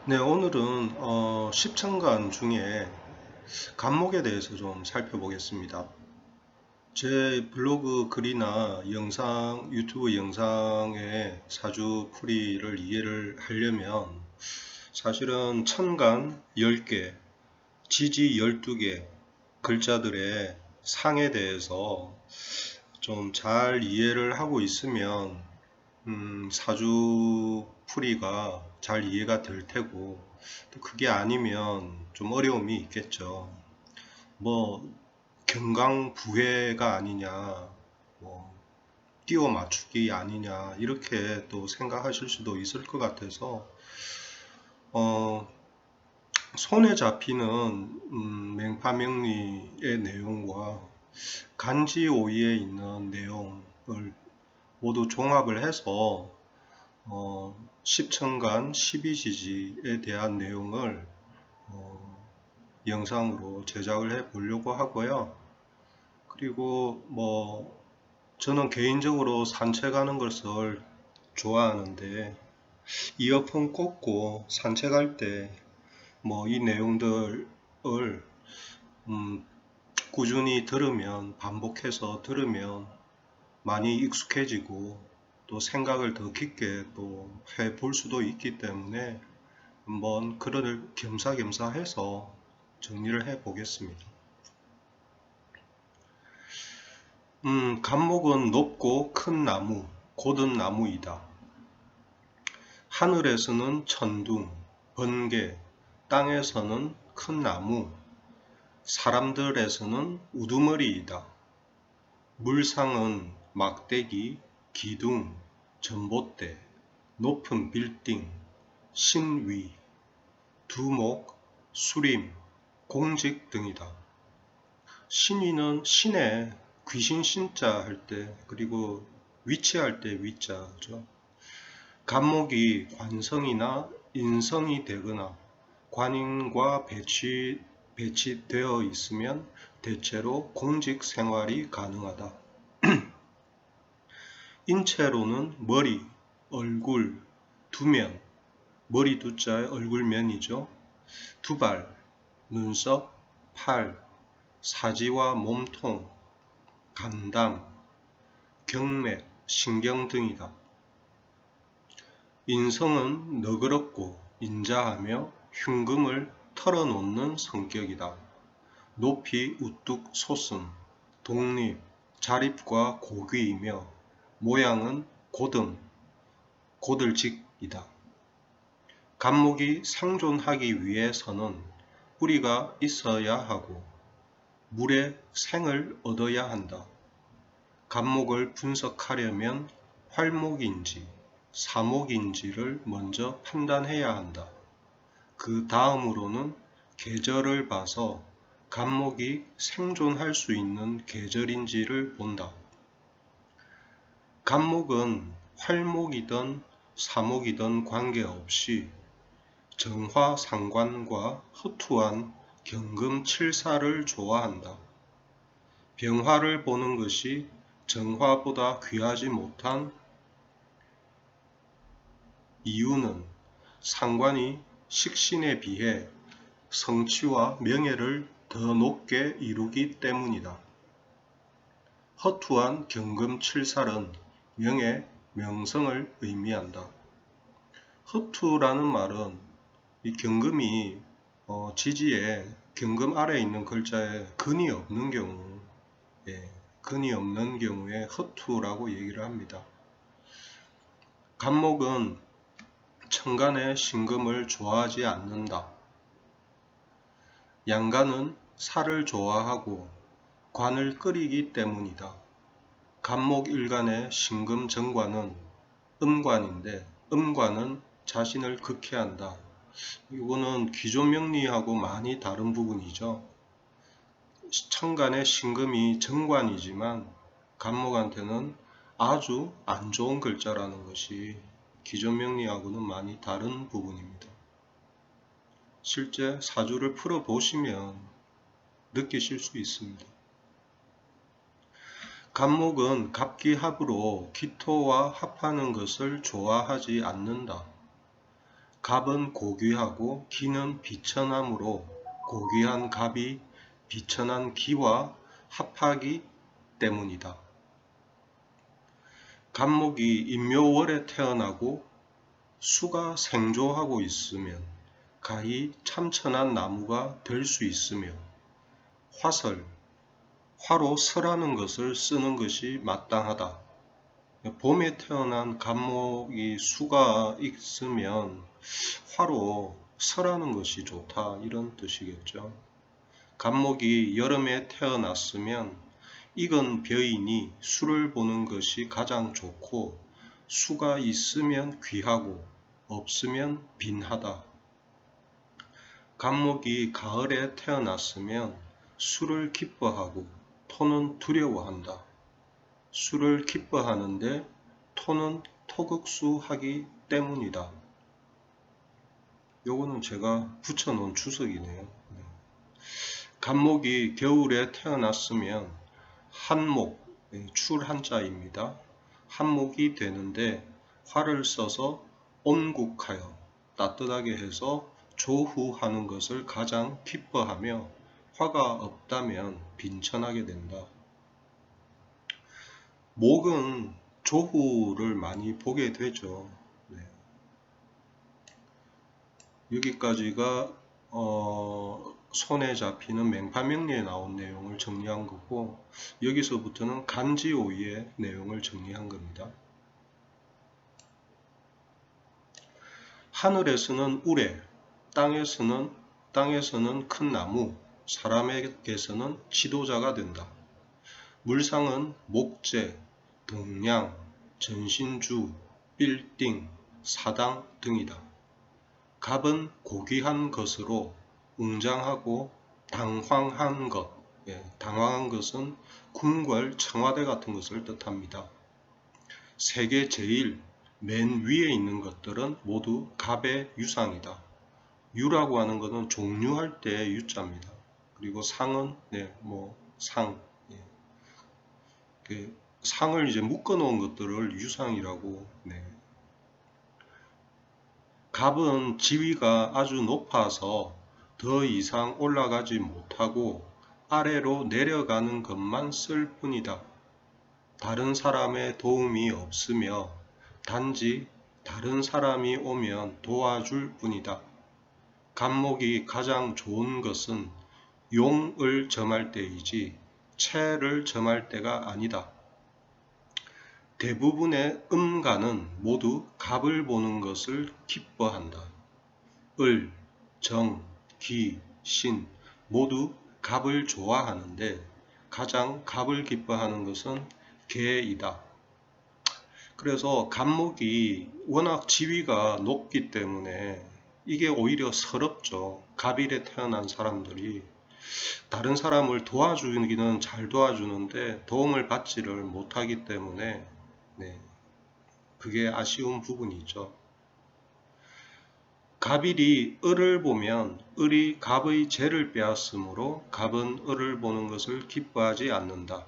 네, 오늘은 십천간 중에 간목에 대해서 좀 살펴보겠습니다. 제 블로그 글이나 영상, 유튜브 영상의 사주풀이를 이해를 하려면 사실은 천간 10개, 지지 12개 글자들의 상에 대해서 좀 잘 이해를 하고 있으면 사주 풀이가 잘 이해가 될 테고, 또 그게 아니면 좀 어려움이 있겠죠. 뭐, 경강부회가 아니냐, 뭐, 띄워 맞추기 아니냐, 이렇게 또 생각하실 수도 있을 것 같아서, 어, 손에 잡히는, 맹파명리의 내용과 간지오이에 있는 내용을 모두 종합을 해서 십천간 12지지에 대한 내용을 영상으로 제작을 해 보려고 하고요. 그리고 저는 개인적으로 산책하는 것을 좋아하는데 이어폰 꽂고 산책할 때 이 내용들을 음, 꾸준히 들으면 반복해서 들으면 많이 익숙해지고 또 생각을 더 깊게 또 해볼 수도 있기 때문에 한번 글을 겸사겸사 해서 정리를 해 보겠습니다. 간목은 높고 큰 나무, 곧은 나무이다. 하늘에서는 천둥, 번개, 땅에서는 큰 나무, 사람들에서는 우두머리이다. 물상은 막대기, 기둥, 전봇대, 높은 빌딩, 신위, 두목, 수림, 공직 등이다. 신위는 신에 귀신 신자 할 때, 그리고 위치할 때 위자죠. 간목이 관성이나 인성이 되거나 관인과 배치되어 있으면 대체로 공직 생활이 가능하다. 인체로는 머리, 얼굴, 두면, 머리 두자의 얼굴면이죠. 두발, 눈썹, 팔, 사지와 몸통, 간담, 경맥, 신경 등이다. 인성은 너그럽고 인자하며 흉금을 털어놓는 성격이다. 높이 우뚝 솟음, 독립, 자립과 고귀이며 모양은 고등, 고들직이다. 간목이 상존하기 위해서는 뿌리가 있어야 하고 물에 생을 얻어야 한다. 간목을 분석하려면 활목인지 사목인지를 먼저 판단해야 한다. 그 다음으로는 계절을 봐서 간목이 생존할 수 있는 계절인지를 본다. 간목은 활목이든 사목이든 관계없이 정화상관과 허투한 경금칠사를 좋아한다. 병화를 보는 것이 정화보다 귀하지 못한 이유는 상관이 식신에 비해 성취와 명예를 더 높게 이루기 때문이다. 허투한 경금칠살은 명예, 명성을 의미한다. 허투라는 말은 이 경금이 지지에 경금 아래에 있는 글자에 근이 없는 경우, 근이 없는 경우에 허투라고 얘기를 합니다. 간목은 천간의 신금을 좋아하지 않는다. 양간은 살을 좋아하고 관을 끓이기 때문이다. 간목일간의 신금 정관은 음관인데 음관은 자신을 극해한다. 이거는 기존명리하고 많이 다른 부분이죠. 천간의 신금이 정관이지만 간목한테는 아주 안 좋은 글자라는 것이 기존명리하고는 많이 다른 부분입니다. 실제 사주를 풀어보시면 느끼실 수 있습니다. 간목은 갑기합으로 기토와 합하는 것을 좋아하지 않는다. 갑은 고귀하고 기는 비천함으로 고귀한 갑이 비천한 기와 합하기 때문이다. 갑목이 임묘월에 태어나고 수가 생조하고 있으면 가히 참천한 나무가 될 수 있으며 화설, 화로 설하는 것을 쓰는 것이 마땅하다. 봄에 태어난 갑목이 수가 있으면 화로 설하는 것이 좋다, 이런 뜻이겠죠. 갑목이 여름에 태어났으면 익은 벼이니 수를 보는 것이 가장 좋고 수가 있으면 귀하고 없으면 빈하다. 갑목이 가을에 태어났으면 수를 기뻐하고 토는 두려워한다. 수를 기뻐하는데 토는 토극수하기 때문이다. 요거는 제가 붙여놓은 주석이네요. 갑목이 겨울에 태어났으면 한목, 출한자입니다. 한목이 되는데 화를 써서 온국하여 따뜻하게 해서 조후하는 것을 가장 기뻐하며 화가 없다면 빈천하게 된다. 목은 조후를 많이 보게 되죠. 여기까지가 손에 잡히는 맹파명리에 나온 내용을 정리한 거고, 여기서부터는 간지오이의 내용을 정리한 겁니다. 하늘에서는 우레, 땅에서는 큰 나무, 사람에게서는 지도자가 된다. 물상은 목재, 동량, 전신주, 빌딩, 사당 등이다. 갑은 고귀한 것으로 웅장하고 당황한 것, 당황한 것은 궁궐, 청와대 같은 것을 뜻합니다. 세계 제일 맨 위에 있는 것들은 모두 갑의 유상이다. 유라고 하는 것은 종류할 때 유자입니다. 그리고 상은 상, 상을 이제 묶어 놓은 것들을 유상이라고. 갑은 지위가 아주 높아서 더 이상 올라가지 못하고 아래로 내려가는 것만 쓸 뿐이다. 다른 사람의 도움이 없으며 단지 다른 사람이 오면 도와줄 뿐이다. 갑목이 가장 좋은 것은 용을 점할 때이지 채를 점할 때가 아니다. 대부분의 음가는 모두 갑을 보는 것을 기뻐한다. 을, 정, 기, 신 모두 갑을 좋아하는데 가장 갑을 기뻐하는 것은 개이다. 그래서 갑목이 워낙 지위가 높기 때문에 이게 오히려 서럽죠. 갑일에 태어난 사람들이 다른 사람을 도와주기는 잘 도와주는데 도움을 받지를 못하기 때문에 그게 아쉬운 부분이죠. 갑일이 을을 보면 을이 갑의 재를 빼앗으므로 갑은 을을 보는 것을 기뻐하지 않는다.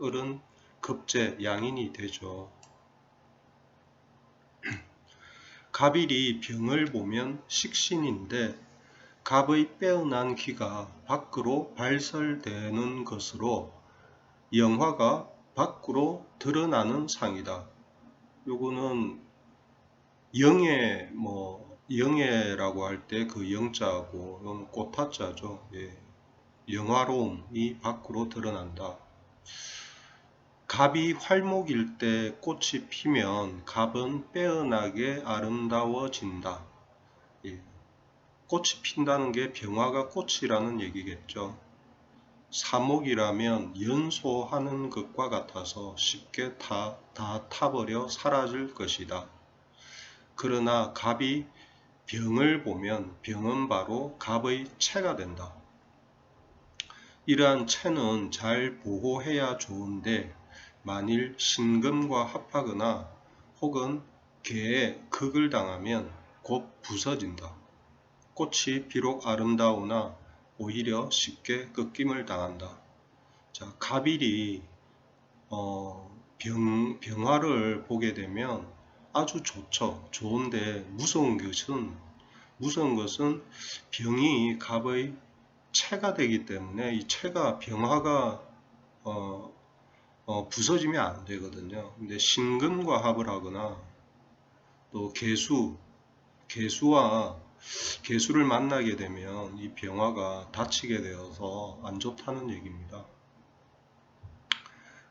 을은 급제, 양인이 되죠. 갑일이 병을 보면 식신인데 갑의 빼어난 기가 밖으로 발설되는 것으로 영화가 밖으로 드러나는 상이다. 요거는 영예라고 할 때 그 영자하고 이건 꽃화자죠. 영화로움이 밖으로 드러난다. 갑이 활목일 때 꽃이 피면 갑은 빼어나게 아름다워진다. 꽃이 핀다는 게 병화가 꽃이라는 얘기겠죠. 사목이라면 연소하는 것과 같아서 쉽게 다 타버려 사라질 것이다. 그러나 갑이 병을 보면 병은 바로 갑의 채가 된다. 이러한 채는 잘 보호해야 좋은데 만일 신금과 합하거나 혹은 개에 극을 당하면 곧 부서진다. 꽃이 비록 아름다우나 오히려 쉽게 꺾임을 당한다. 자, 갑일이 병화를 보게 되면 아주 좋죠. 좋은데 무서운 것은 병이 갑의 체가 되기 때문에 이 체가 병화가 부서지면 안 되거든요. 근데 신금과 합을 하거나 또 개수를 만나게 되면 이 병화가 다치게 되어서 안 좋다는 얘기입니다.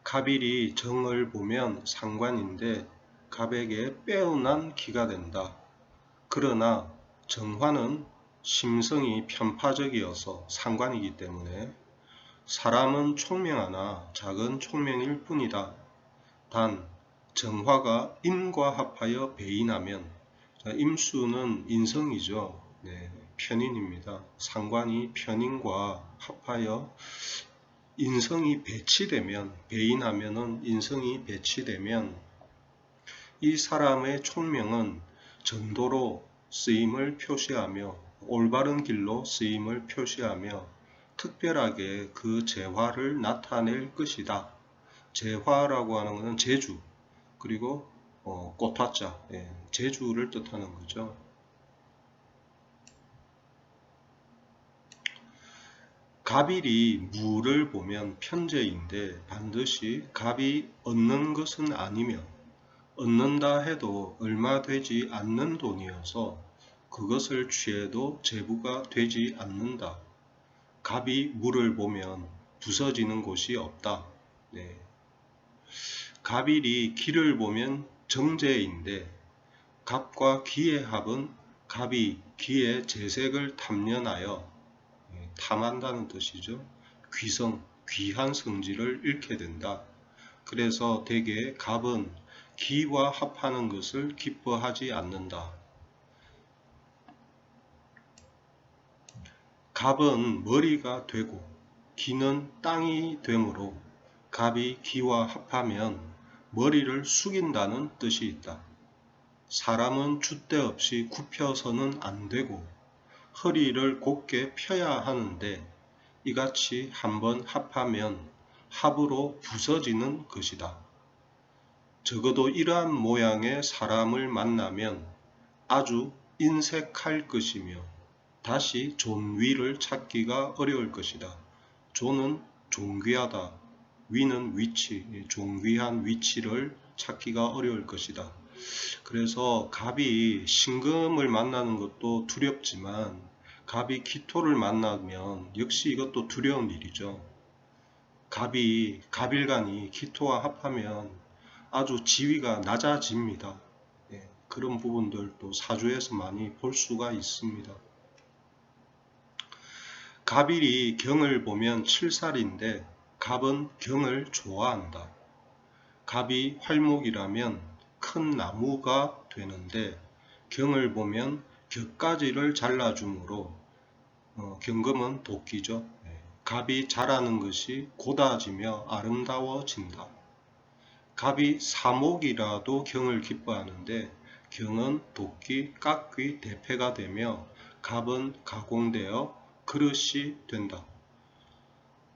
갑일이 정을 보면 상관인데 갑에게 빼어난 기가 된다. 그러나 정화는 심성이 편파적이어서 상관이기 때문에 사람은 총명하나 작은 총명일 뿐이다. 단 정화가 임과 합하여 배인하면, 임수는 인성이죠. 네, 편인입니다. 상관이 편인과 합하여 인성이 배치되면, 배인하면은 인성이 배치되면 이 사람의 총명은 전도로 쓰임을 표시하며 올바른 길로 쓰임을 표시하며 특별하게 그 재화를 나타낼 것이다. 재화라고 하는 것은 재주, 그리고 꽃화자, 재주를 뜻하는 거죠. 갑일이 무를 보면 편재인데 반드시 갑이 얻는 것은 아니며 얻는다 해도 얼마 되지 않는 돈이어서 그것을 취해도 재부가 되지 않는다. 갑이 무를 보면 부서지는 곳이 없다. 네. 갑일이 기를 보면 정제인데 갑과 기의 합은 갑이 기의 재색을 탐년하여, 탐한다는 뜻이죠. 귀한 성질을 잃게 된다. 그래서 대개 갑은 기와 합하는 것을 기뻐하지 않는다. 갑은 머리가 되고 기는 땅이 되므로 갑이 기와 합하면 머리를 숙인다는 뜻이 있다. 사람은 줏대 없이 굽혀서는 안 되고 허리를 곧게 펴야 하는데 이같이 한번 합하면 합으로 부서지는 것이다. 적어도 이러한 모양의 사람을 만나면 아주 인색할 것이며 다시 존위를 찾기가 어려울 것이다. 존은 존귀하다. 위는 위치, 존귀한 위치를 찾기가 어려울 것이다. 그래서 갑이 신금을 만나는 것도 두렵지만 갑이 기토를 만나면 역시 이것도 두려운 일이죠. 갑일간이 기토와 합하면 아주 지위가 낮아집니다. 그런 부분들도 사주에서 많이 볼 수가 있습니다. 갑일이 경을 보면 칠살인데 갑은 경을 좋아한다. 갑이 활목이라면 큰 나무가 되는데 경을 보면 격가지를 잘라주므로 경금은 도끼죠. 갑이 자라는 것이 고다지며 아름다워진다. 갑이 사목이라도 경을 기뻐하는데 경은 도끼, 깎귀, 대패가 되며 갑은 가공되어 그릇이 된다.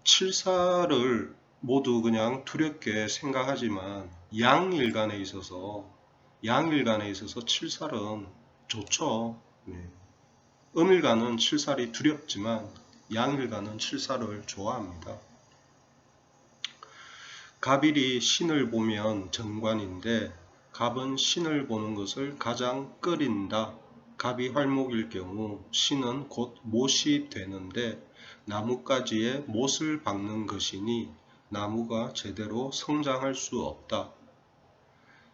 칠사를 모두 그냥 두렵게 생각하지만 양일간에 있어서 칠살은 좋죠. 음일간은 칠살이 두렵지만 양일간은 칠살을 좋아합니다. 갑일이 신을 보면 정관인데 갑은 신을 보는 것을 가장 꺼린다. 갑이 활목일 경우 신은 곧 못이 되는데 나뭇가지에 못을 박는 것이니 나무가 제대로 성장할 수 없다.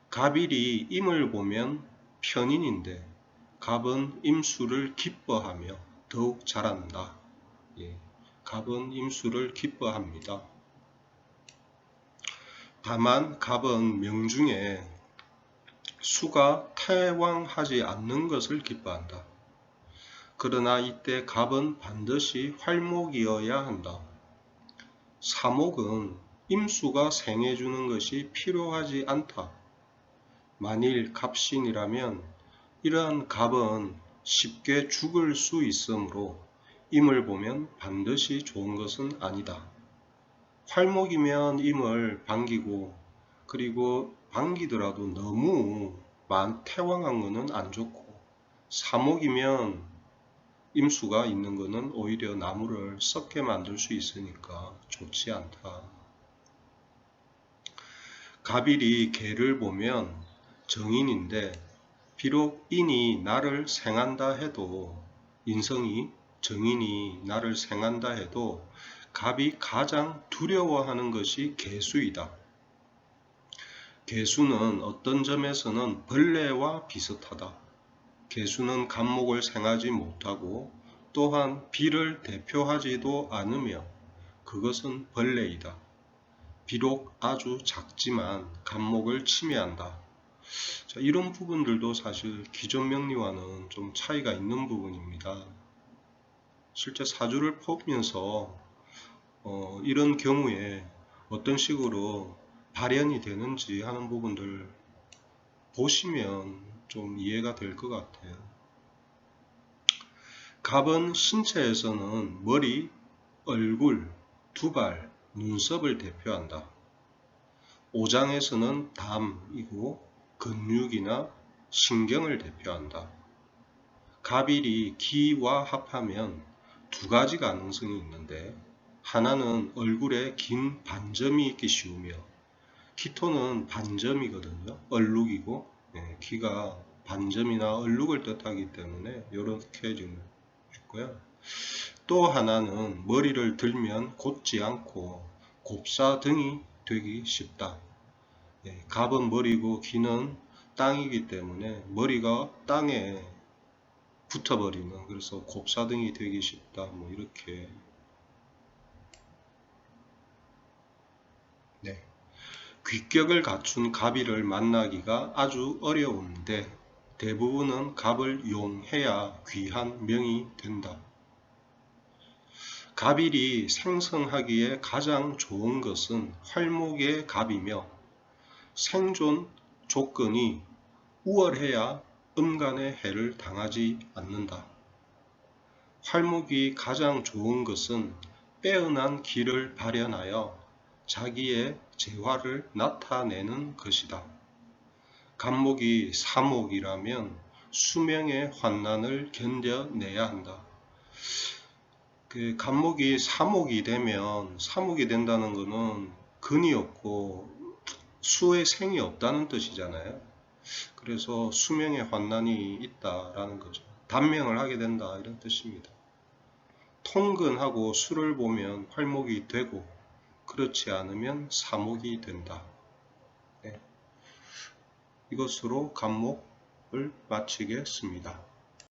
갑일이 임을 보면 편인인데 갑은 임수를 기뻐하며 더욱 자란다. 갑은 임수를 기뻐합니다. 다만 갑은 명중에 수가 태왕하지 않는 것을 기뻐한다. 그러나 이때 갑은 반드시 활목이어야 한다. 사목은 임수가 생해주는 것이 필요하지 않다. 만일 갑신이라면 이러한 갑은 쉽게 죽을 수 있으므로 임을 보면 반드시 좋은 것은 아니다. 활목이면 임을 반기고, 그리고 반기더라도 너무 태왕한 거는 안 좋고, 사목이면 임수가 있는 거는 오히려 나무를 썩게 만들 수 있으니까 좋지 않다. 갑일이 개를 보면 정인인데, 비록 인이 나를 생한다 해도, 인성이 정인이 나를 생한다 해도 갑이 가장 두려워하는 것이 개수이다. 개수는 어떤 점에서는 벌레와 비슷하다. 개수는 갑목을 생하지 못하고 또한 비를 대표하지도 않으며 그것은 벌레이다. 비록 아주 작지만 갑목을 침해한다. 자, 이런 부분들도 사실 기존 명리와는 좀 차이가 있는 부분입니다. 실제 사주를 보면서 이런 경우에 어떤 식으로 발현이 되는지 하는 부분들 보시면 좀 이해가 될 것 같아요. 갑은 신체에서는 머리, 얼굴, 두발, 눈썹을 대표한다. 오장에서는 담이고 근육이나 신경을 대표한다. 갑일이 기와 합하면 두 가지 가능성이 있는데, 하나는 얼굴에 긴 반점이 있기 쉬우며, 기토는 반점이거든요. 얼룩이고, 기가 반점이나 얼룩을 뜻하기 때문에 이렇게 지금 있고요. 또 하나는 머리를 들면 곧지 않고 곱사등이 되기 쉽다. 갑은 머리고 기는 땅이기 때문에 머리가 땅에 붙어버리는, 그래서 곱사등이 되기 쉽다. 뭐 이렇게. 귀격을 갖춘 갑이를 만나기가 아주 어려운데 대부분은 갑을 용해야 귀한 명이 된다. 갑일이 생성하기에 가장 좋은 것은 활목의 갑이며 생존 조건이 우월해야 음간의 해를 당하지 않는다. 활목이 가장 좋은 것은 빼어난 기를 발현하여 자기의 재화를 나타내는 것이다. 갑목이 사목이라면 수명의 환난을 견뎌내야 한다. 갑목이 사목이 된다는 것은 근이 없고 수의 생이 없다는 뜻이잖아요. 그래서 수명의 환난이 있다라는 거죠. 단명을 하게 된다 이런 뜻입니다. 통근하고 수를 보면 활목이 되고 그렇지 않으면 사목이 된다. 이것으로 갑목을 마치겠습니다.